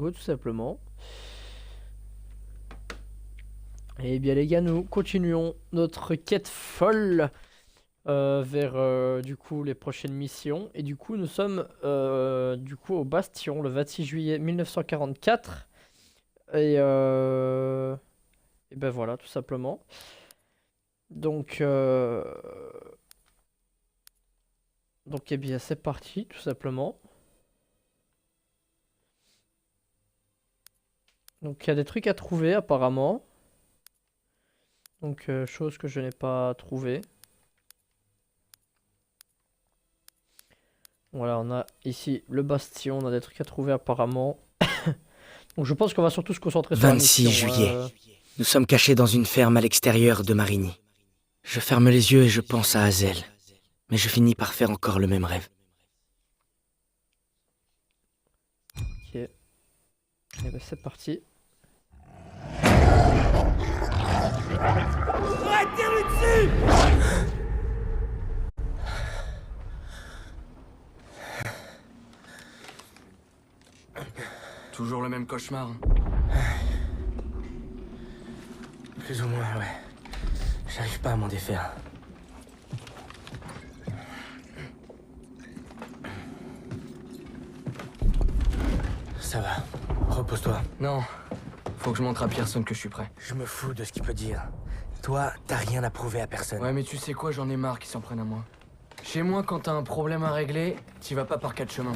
go tout simplement. Et bien les gars, nous continuons notre quête folle vers du coup les prochaines missions. Et du coup nous sommes du coup au Bastion le 26 juillet 1944. Et ben voilà tout simplement. Donc eh bien c'est parti tout simplement. Donc il y a des trucs à trouver apparemment. Donc chose que je n'ai pas trouvé. Voilà, on a ici le bastion, on a des trucs à trouver apparemment. Donc je pense qu'on va surtout se concentrer sur la 26 mission. juillet. Nous sommes cachés dans une ferme à l'extérieur de Marigny. Je ferme les yeux et je pense à Hazel. Mais je finis par faire encore le même rêve. Ok. Et ben c'est parti. Arrête, tire-lui dessus! Toujours le même cauchemar. Plus ou moins, ouais. J'arrive pas à m'en défaire. Ça va. Repose-toi. Non, faut que je montre à Pearson que je suis prêt. Je me fous de ce qu'il peut dire. Toi, t'as rien à prouver à personne. Ouais, mais tu sais quoi, j'en ai marre qu'ils s'en prennent à moi. Chez moi, quand t'as un problème à régler, t'y vas pas par quatre chemins.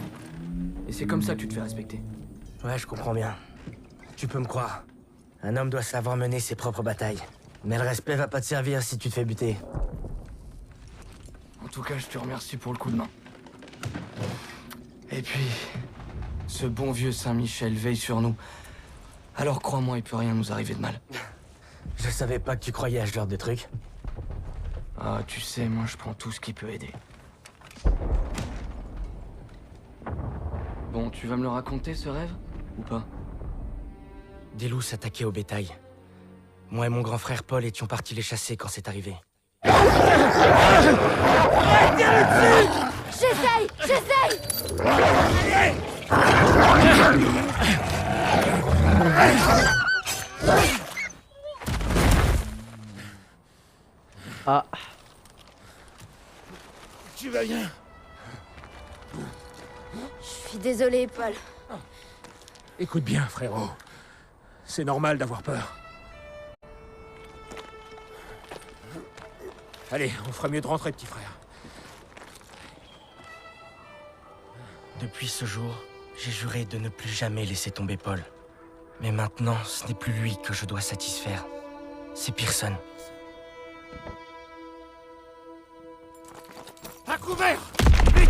Et c'est comme ça que tu te fais respecter. Ouais, je comprends bien. Tu peux me croire. Un homme doit savoir mener ses propres batailles. Mais le respect va pas te servir si tu te fais buter. En tout cas, je te remercie pour le coup de main. Et puis, ce bon vieux Saint-Michel veille sur nous. Alors crois-moi, il peut rien nous arriver de mal. Je savais pas que tu croyais à ce genre de truc. Ah, tu sais, moi je prends tout ce qui peut aider. Bon, tu vas me le raconter ce rêve? Ou pas? Des loups s'attaquaient au bétail. Moi et mon grand frère Paul étions partis les chasser quand c'est arrivé. J'essaye! Ah. Tu vas bien? Je suis désolée, Paul. Écoute bien, frérot. C'est normal d'avoir peur. Allez, on ferait mieux de rentrer, petit frère. Depuis ce jour, j'ai juré de ne plus jamais laisser tomber Paul. Mais maintenant, ce n'est plus lui que je dois satisfaire. C'est Pearson. À couvert! Vite!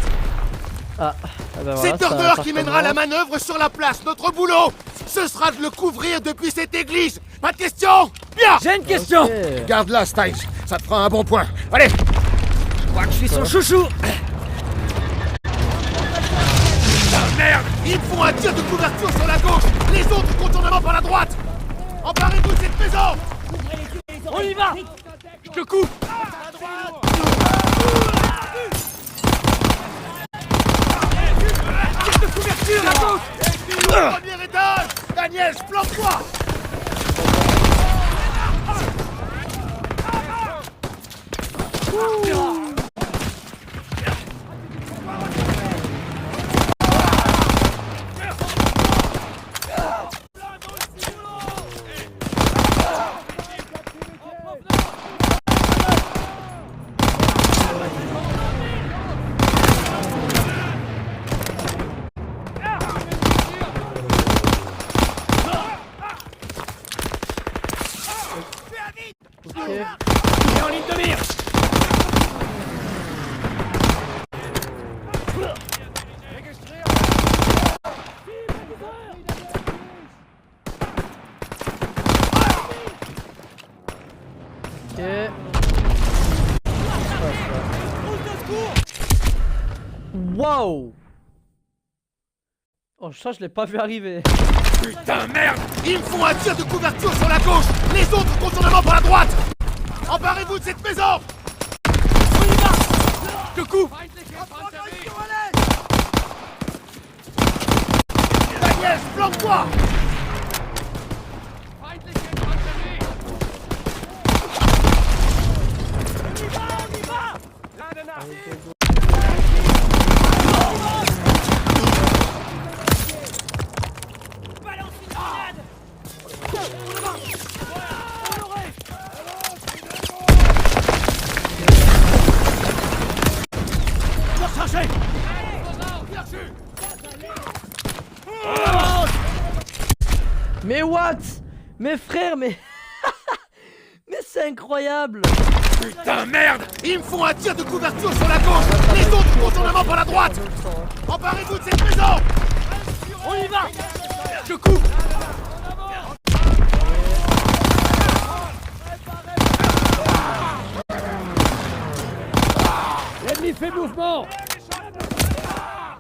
Ah. Ah ben voilà, C'est ça Turner qui mènera la recommence. manœuvre sur la place. Notre boulot, ce sera de le couvrir depuis cette église. Pas de question? Bien! J'ai une question! Ok. Garde-la, Styles. Ça te fera un bon point. Allez! Je crois que je suis son chouchou! Ah, merde! Ils me font un tir de couverture sur la gauche. Les autres contournements par la droite. Emparez-vous de cette maison! On y va! Je te coupe! Tire de couverture à gauche! Premier étage! Daniel, plante-toi! Ok. Il est en ligne de mire! Ok. Wow! Oh, ça, je l'ai pas vu arriver. Putain, merde! Ils me font un tir de couverture sur la gauche! Les autres contournements par la droite! Emparez-vous de cette maison! On y va! Je te coupe! Daniel, planque-toi! Mais what? Mes frères, mais... mais c'est incroyable! Putain, merde! Ils me font un tir de couverture sur la gauche! Les autres contournement par la droite! Emparez-vous de cette maison! On y va! Je coupe! L'ennemi fait mouvement!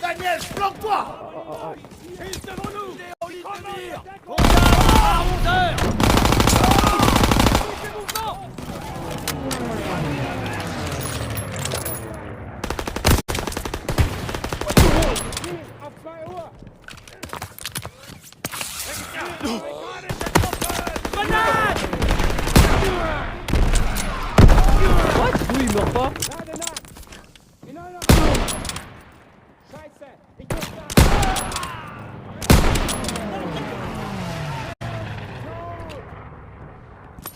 Daniel, planque-toi! Juste devant nous! Au lit de mire! À 11h! Fait mouvement! What? D'où il meurt pas?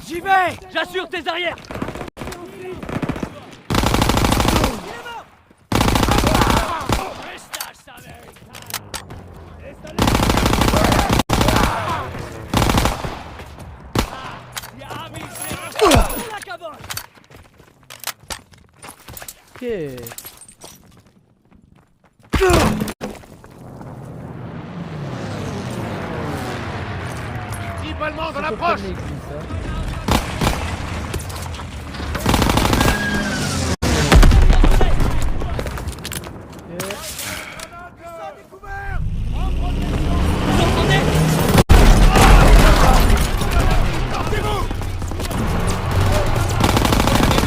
J'y vais! J'assure tes arrières! Ok. Type allemand dans Faut l'approche! prendre l'église, hein.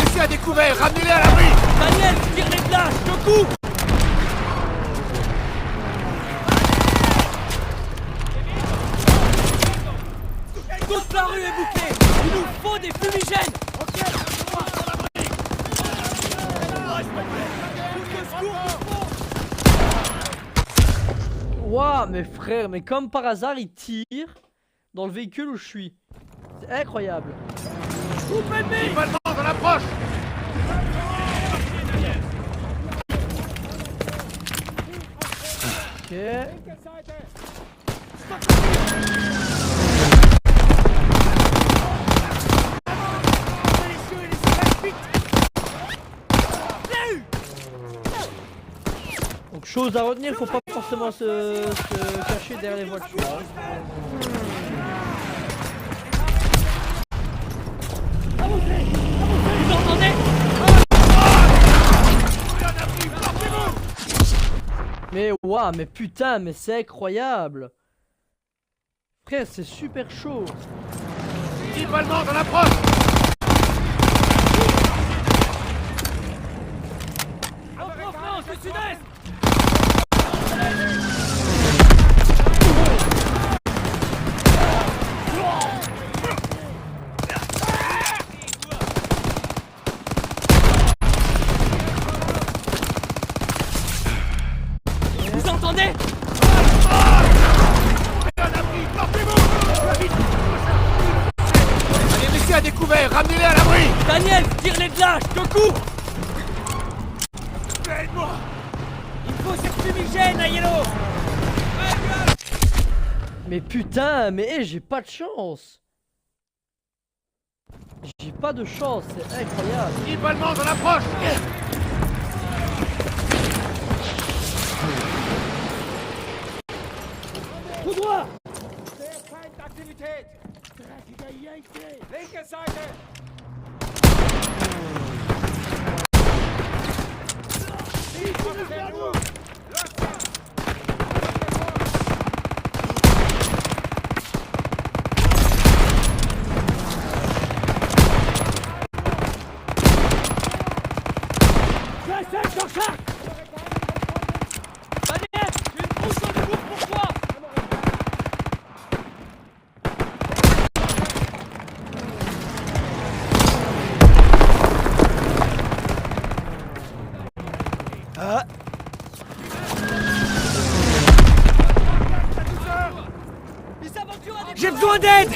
Laissez à découvert, ramenez-les à l'abri! Daniel, tire les flashs! Je coupe! Toute la rue est bouclée! Il nous faut des fumigènes! Ouah, mes frères, mais comme par hasard, il tire dans le véhicule où je suis. C'est incroyable. Coupe ennemi! Type allemand dans l'approche! Ok. Donc chose à retenir, faut pas forcément se cacher derrière les voitures. Vous entendez? Mais ouah, mais putain, mais c'est incroyable. Frère, c'est super chaud. Type allemand dans l'approche! En France, du sud-est! Vous entendez? Allez, laissez à découvert, ramenez-les à l'abri! Daniel, tire les flashs! Je coupe! Aide-moi! Il faut cette fumigène à Yellow! Mais putain, mais hey, j'ai pas de chance. J'ai pas de chance, c'est incroyable. Type allemand dans l'approche! Tout droit! Daniel, j'ai une bouche de bouffe pour toi! besoin d'aide!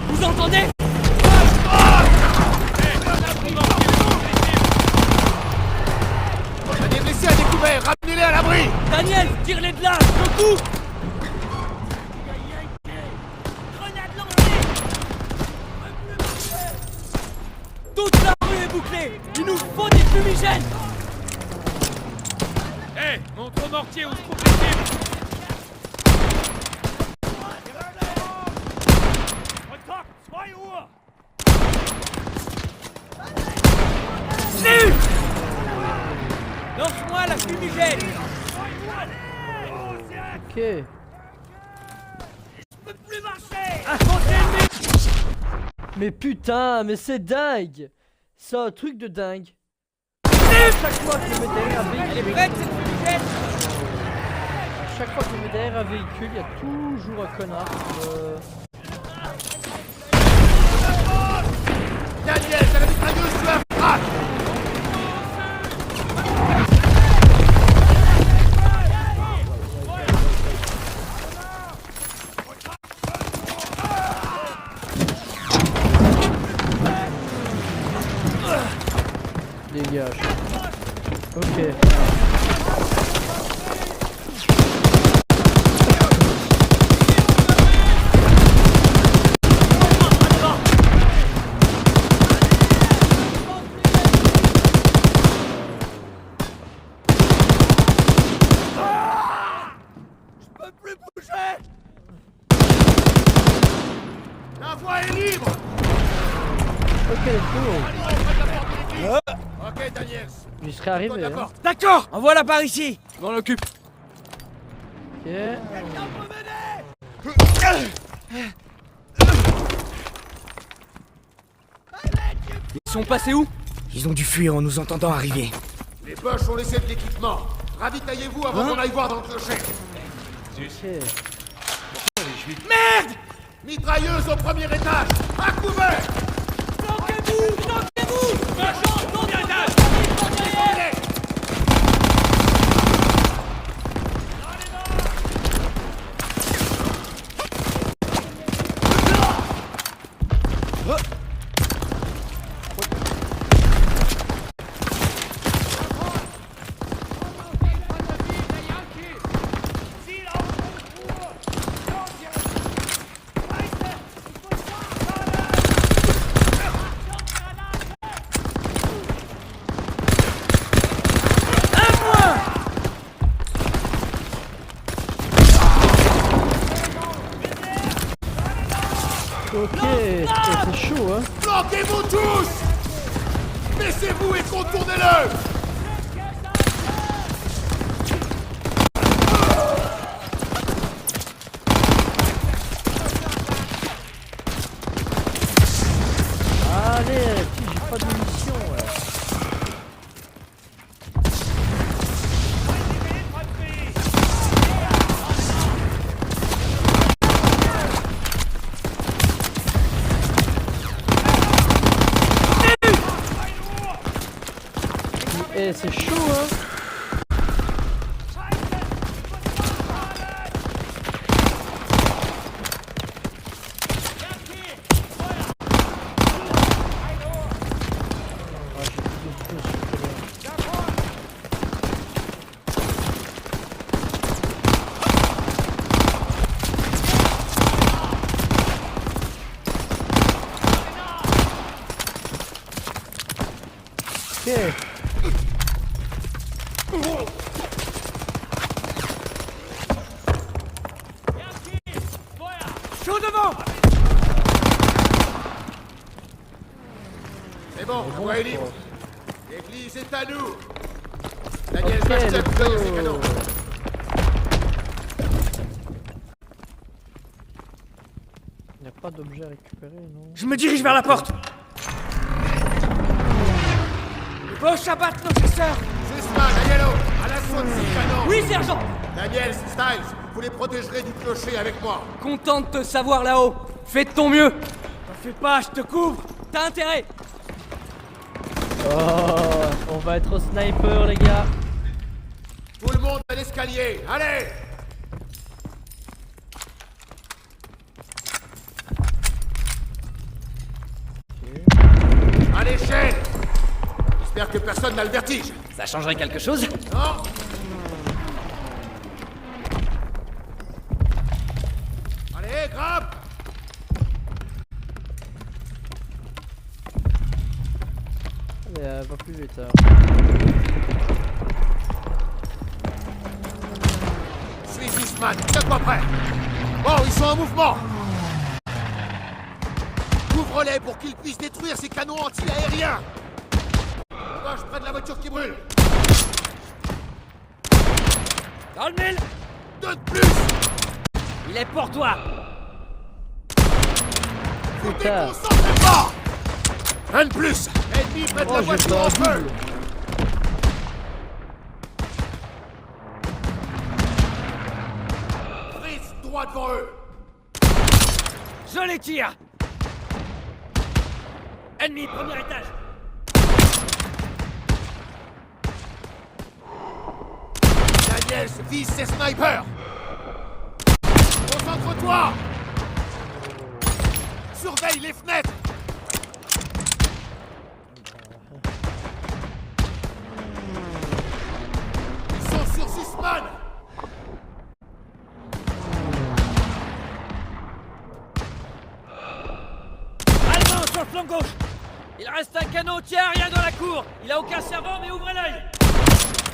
Vous entendez? On a des blessés à découvert, ramenez-les à l'abri! Daniel, tire-les de là! Je coupe! Toute la rue est bouclée! Il nous faut des fumigènes! Hé, montre au mortier où se trouve les cibles. Je l'ai eu! Lance-moi la fumigène! Ok. Je peux plus marcher! Affrontez ennemi! Mais putain, mais c'est dingue! C'est un truc de dingue. Chaque fois que je me mets derrière un Elle est véhicule, prête cette fumigène! chaque fois que je me mets derrière un véhicule, il y a toujours un connard qui me... Daniel, t'as la mitrailleuse, tu la frappe! Dégage. Ok. Je peux plus bouger! La voie est libre! Ok, cool. Ok, Daniel. J'y serais arrivé. Toi, Hein. d'accord. D'accord! Envoie-la par ici! Je m'en occupe! Ok. Ils sont passés où? Ils ont dû fuir en nous entendant arriver. Les Boches ont laissé de l'équipement. Ravitaillez-vous avant qu'on aille voir dans le clocher. Ok. Merde! Mitrailleuse au premier étage. À couvert! Flanquez-vous! Flanquez-vous! Marchand, premier étage! Ok, c'est chaud, hein. Flanquez-vous tous! Baissez-vous et contournez-le! Allez, si, j'ai pas de munitions, ouais. Eh, c'est chaud, hein. Ah, j'ai plus de trucs, je suis pas bien. Ok. Chaud devant! C'est bon, la voie est libre. L'église est à nous. Daniel, Ok, Bastien, let's cueille ces go. canons. Il n'y a pas d'objet à récupérer, non? Je me dirige vers la porte! Les Boches abattent nos chasseurs! C'est cela, Danielo, à l'assaut de ces canons. Oui, sergent! Daniel, Styles, vous les protégerez du clocher avec moi. Content de te savoir là-haut! Fais de ton mieux! T'en fais pas, je te couvre! T'as intérêt. Oh, on va être au sniper, les gars. Tout le monde à l'escalier, allez! À l'échelle! J'espère que personne n'a le vertige. Ça changerait quelque chose? Non? Allez, grimpe! Allez, va plus vite. Suis Zussman, tiens-toi prêt! Bon, ils sont en mouvement! Couvre-les pour qu'ils puissent détruire ces canons anti-aériens! Gauche près de la voiture qui brûle! Dans le mille. 2 de plus! Il est pour toi. Vous Putain. déconcentrez pas! Un de plus! Ennemi près de la Oh, j'ai voiture pas en un feu! double. Fritz, droit devant eux! Je les tire. Ennemi, premier étage. Daniels vise ses snipers! Concentre-toi! Surveille les fenêtres! Ils sont sur Zussman! Allemand sur le flanc gauche. Il reste un canon anti-aérien dans la cour. Il a aucun servant, mais ouvrez l'œil.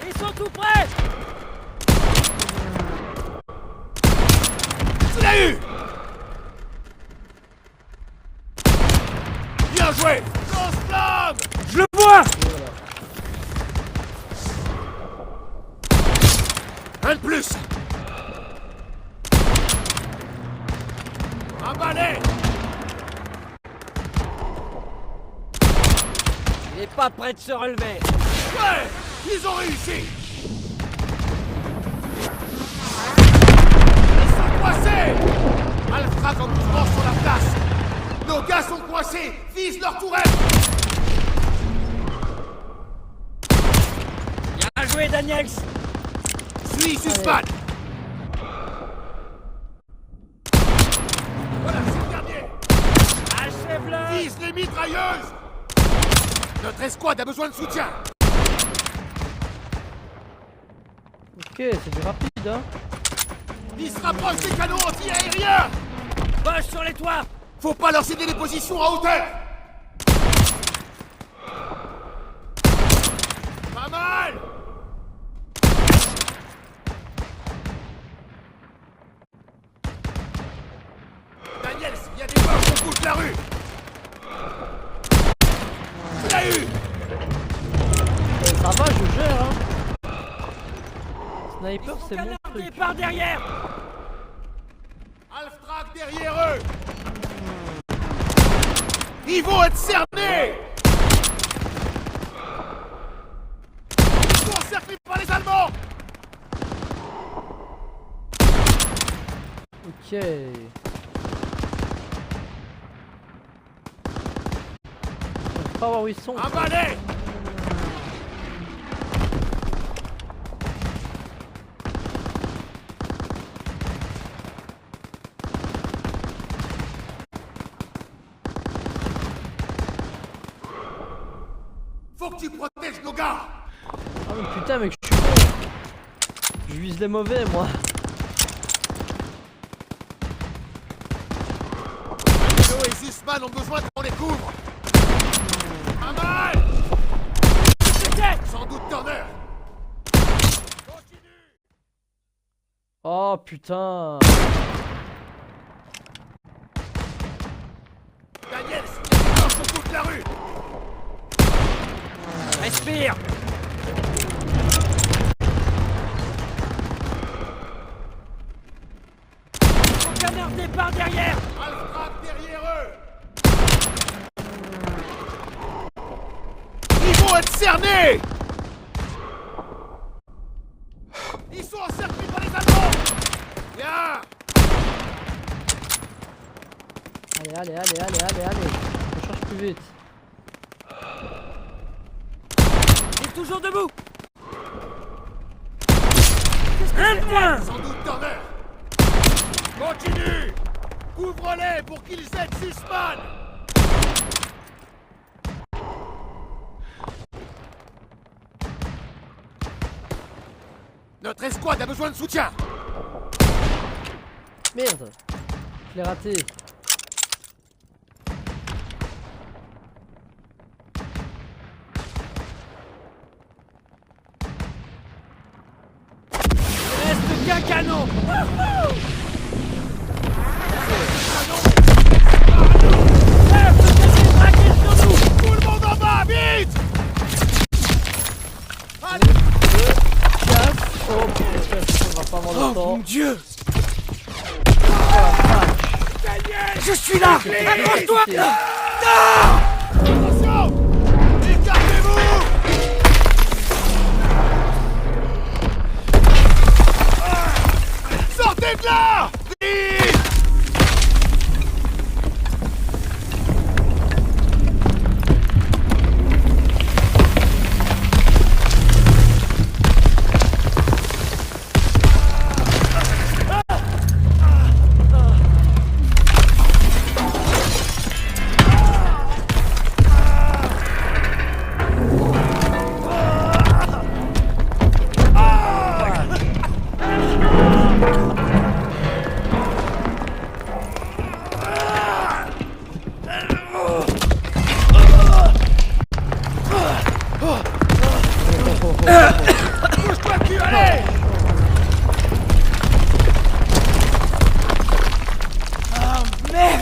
Ils sont tout prêts. Tu l'as eu! Bien joué! Lance-flamme! Je le vois. Un de plus! Un balai! Il est pas prêt de se relever. Ouais! Ils ont réussi! Ils sont coincés! Alfred en mouvement sur la place! Nos gars sont coincés! Vise leur tourelle! Bien joué, Daniels. Suis Zussman! Voilà, c'est le dernier! Achève-le. Vise les mitrailleuses! Notre escouade a besoin de soutien! Ok, c'est du rapide, hein. Ils se rapprochent des canons anti-aériens! Poche sur les toits. Faut pas leur céder des positions à hauteur! Pas mal! Daniels, il y a des morts au bout de la rue! Tu l'as eu! Ça va, je gère, hein. Sniper, c'est mon Canardé truc. par derrière. Alftrag derrière eux! Ils vont être cernés! Ils sont encerclés par les Allemands! Ok. On va pas voir où ils sont. Un balai! Faut que tu protèges nos gars! Ah mais putain mec, je suis con. Je vise les mauvais moi. Milo et Zussman ont besoin qu'on les couvre! Pas mal! Sans doute Turner! Oh putain. Daniels, il y a des morts au bout de la rue! Respire. Mon canardé par derrière. Alftrag derrière eux! Ils vont être cernés! Ils sont encerclés par les Allemands! Viens! Allez. Je cherche plus vite. Il est toujours debout. Un point. Sans doute Turner. Continue. Couvre-les pour qu'ils aident Sussman. Notre escouade a besoin de soutien. Merde. Je l'ai raté. Il reste qu'un canon. Tout le monde en bas, vite. Oh putain, on va pas avoir le temps. Mon Dieu. Je suis là. Accroche-toi. Attention. Écartez-vous. Sortez de là. Vite. Bouge-toi, cul, allez.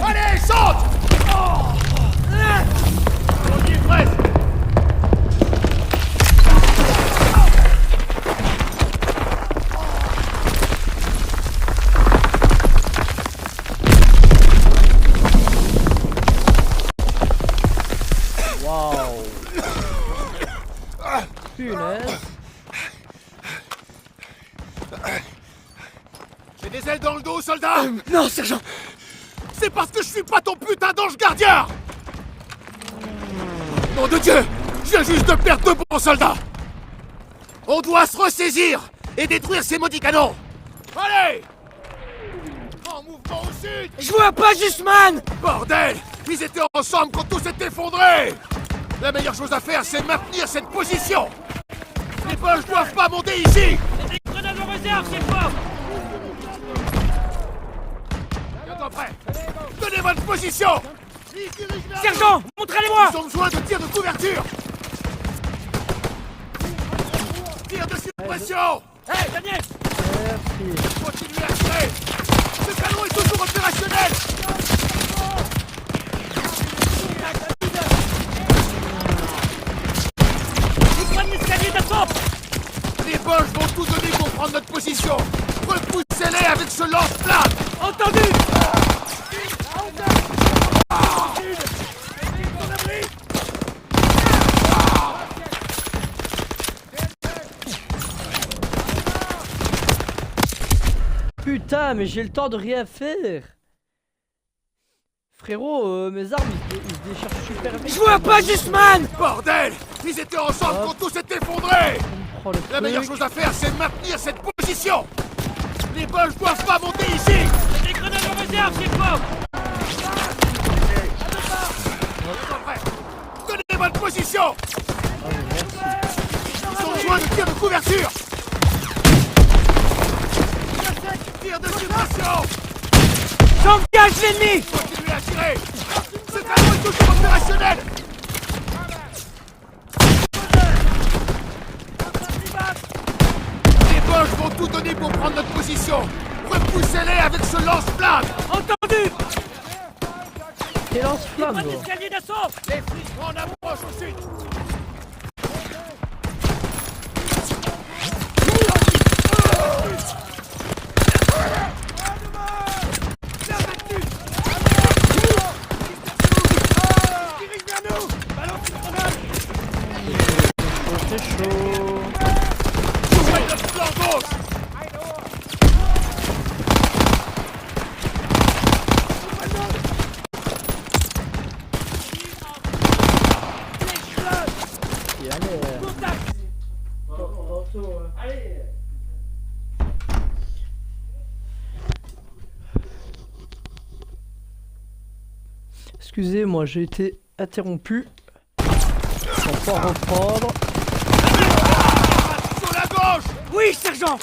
Allez, saute. On y est presque. Waouh. Punaise. J'ai des ailes dans le dos, soldat. Non, sergent. C'est parce que je suis pas ton putain d'ange gardien. Nom de Dieu, je viens juste de perdre 2 bons soldats. On doit se ressaisir et détruire ces maudits canons. Allez. En mouvement au sud. Je vois pas Sussman. Bordel. Ils étaient ensemble quand tout s'est effondré. La meilleure chose à faire, c'est maintenir cette position. Les Boches doivent pas monter ici. C'est des grenades en réserve, c'est fort. Bientôt prêt. Tenez votre position. Ils dirigent vers nous. Sergent, montrez-les-moi. Ils ont besoin de tirs de couverture. Tir de suppression. Hey, Daniel. Merci. Continuez à tirer. Ce canon est toujours opérationnel. Ils prennent l'escalier d'assaut. Les Boches vont tout donner pour prendre notre position. Repoussez-les avec ce lance-flamme. Entendu. Putain, mais j'ai le temps de rien faire. Frérot, mes armes, ils se déchargent super vite. Je vois pas Sussman. Bordel. Ils étaient ensemble quand tout s'est effondré. On prend le La meilleure truc. chose à faire, c'est de maintenir cette position. Les Boches doivent pas monter ici. C'est des grenades en réserve, c'est fort. Bientôt prêt. Tenez votre position. Ah, mais merci. Ils ont besoin de tirs de couverture. Tir de suppression. J'engage l'ennemi. Continuez à tirer. Ce canon est toujours opérationnel. Les Boches vont tout donner pour prendre notre position. Repoussez-les avec ce lance-flamme. Entendu. Quel lance-flamme, Prends gros. l'escalier d'assaut. Les flics en approche au sud. C'est chaud. Ouvrez notre flanc gauche. Excusez-moi, j'ai été interrompu. On va pas reprendre. Sur la gauche! Oui, sergent!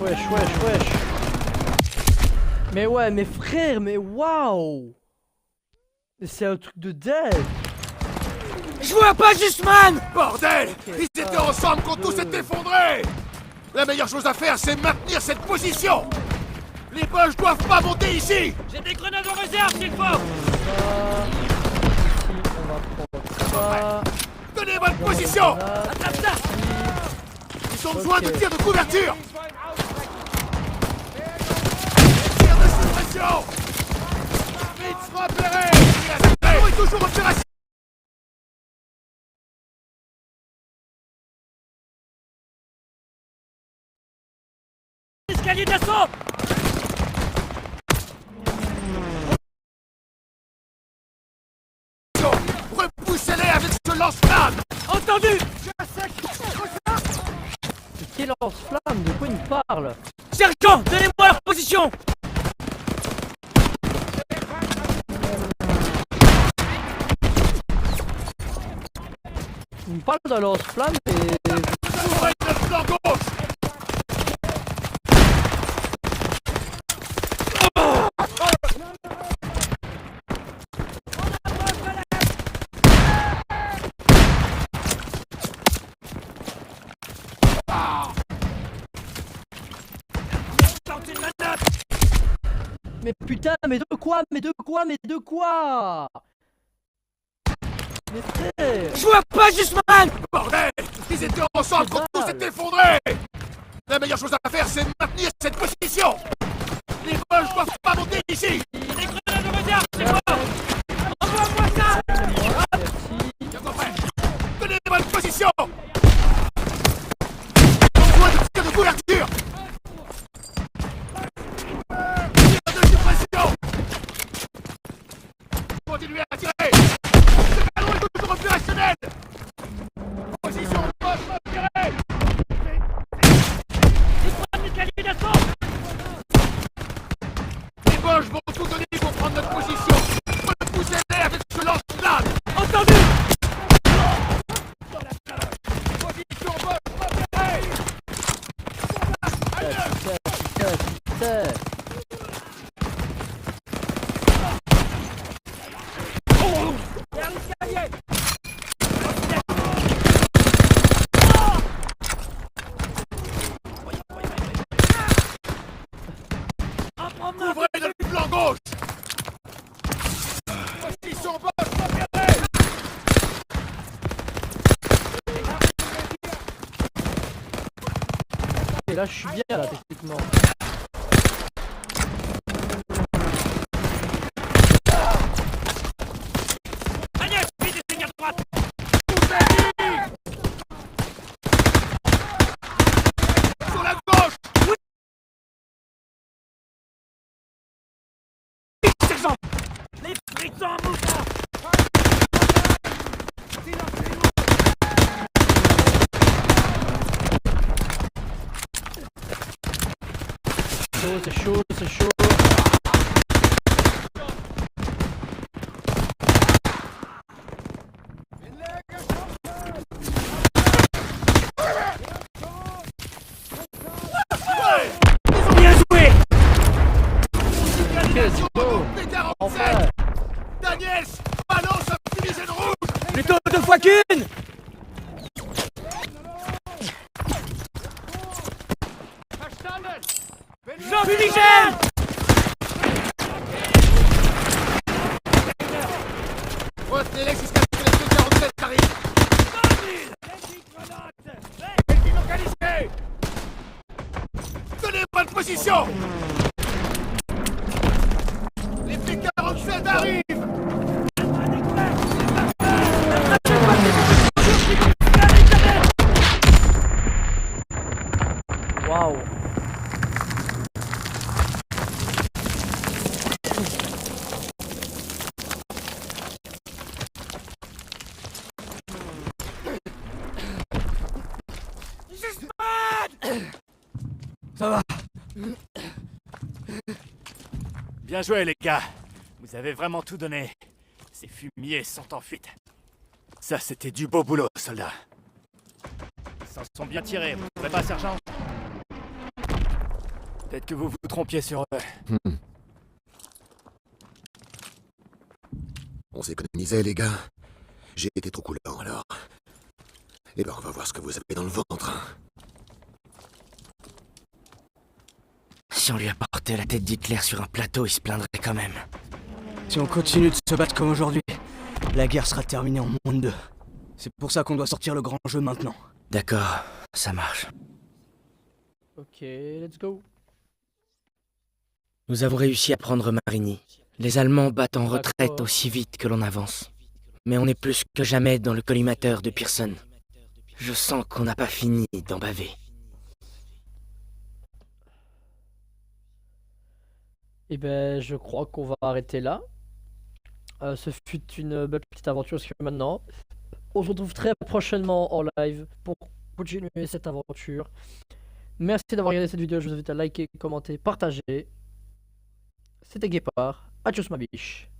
Wesh. Mais ouais, mes frères, mais waouh! Mais c'est un truc de dead! Je vois pas Justman! Bordel! Ils étaient ensemble quand tout s'est effondré! La meilleure chose à faire, c'est maintenir cette position! Les Boches doivent pas monter ici! J'ai des grenades en réserve s'il faut! On va prendre ça. Tenez votre position! Attrape ça! Ils ont besoin de tirs de couverture! Tir de suppression! Vite repéré! On est toujours opérationnel! Escalier d'assaut! Repoussez-les avec ce lance-flamme! Entendu! Mais quel lance-flamme? De quoi il me parle? Sergent, donnez-moi leur position! Il me parle d'un lance-flamme et... Ouvrez le flanc gauche! Mais putain, mais de quoi? Mais de quoi? Mais de quoi? Mais frère! Je vois pas Justman! Bordel! Ils étaient ensemble quand tout s'est effondré! La meilleure chose à faire, c'est maintenir cette position! Les Boches doivent pas monter ici! Des grenades en réserve, c'est moi! Envoie-moi ça! Merci. Bien compris! Tenez votre position! Besoin de tir de couverture! Tir de suppression! Continuez à tirer! Ce ballon est toujours opérationnel! Position Boche repérée! Escalier d'assaut! Les Boches vont tout donner pour prendre notre position! Repoussez-les avec ce lance-flamme! Entendu! Position Boche repérée! Putain. Vers l'escalier! En promenade! Ouvrez le flanc gauche! Position Boche repérée! Et là, je suis bien là, techniquement. Agnès, vite, essaye à droite! Sur la gauche! Sergent! Les frites sont en mouvement! C'est chaud. Bien joué! Situation go. P47! Enfin. Daniels, balance un fumigène rouge! Plutôt deux fois qu'une! Jean Fumigène! Ça va. Bien joué, les gars. Vous avez vraiment tout donné. Ces fumiers sont en fuite. Ça, c'était du beau boulot, soldats. Ils s'en sont bien tirés, vous trouvez pas, sergent? Peut-être que vous vous trompiez sur eux. On s'économisait, les gars. J'ai été trop coulant, alors. Eh ben, on va voir ce que vous avez dans le ventre. Si on lui apportait la tête d'Hitler sur un plateau, il se plaindrait quand même. Si on continue de se battre comme aujourd'hui, la guerre sera terminée en moins de 2. C'est pour ça qu'on doit sortir le grand jeu maintenant. D'accord, ça marche. Ok, let's go. Nous avons réussi à prendre Marigny. Les Allemands battent en retraite D'accord. aussi vite que l'on avance. Mais on est plus que jamais dans le collimateur de Pearson. Je sens qu'on n'a pas fini d'en baver. Et ben, je crois qu'on va arrêter là. Ce fut une belle petite aventure jusqu'à maintenant. On se retrouve très prochainement en live pour continuer cette aventure. Merci d'avoir regardé cette vidéo. Je vous invite à liker, commenter, partager. C'était Guépard. Adios ma biche.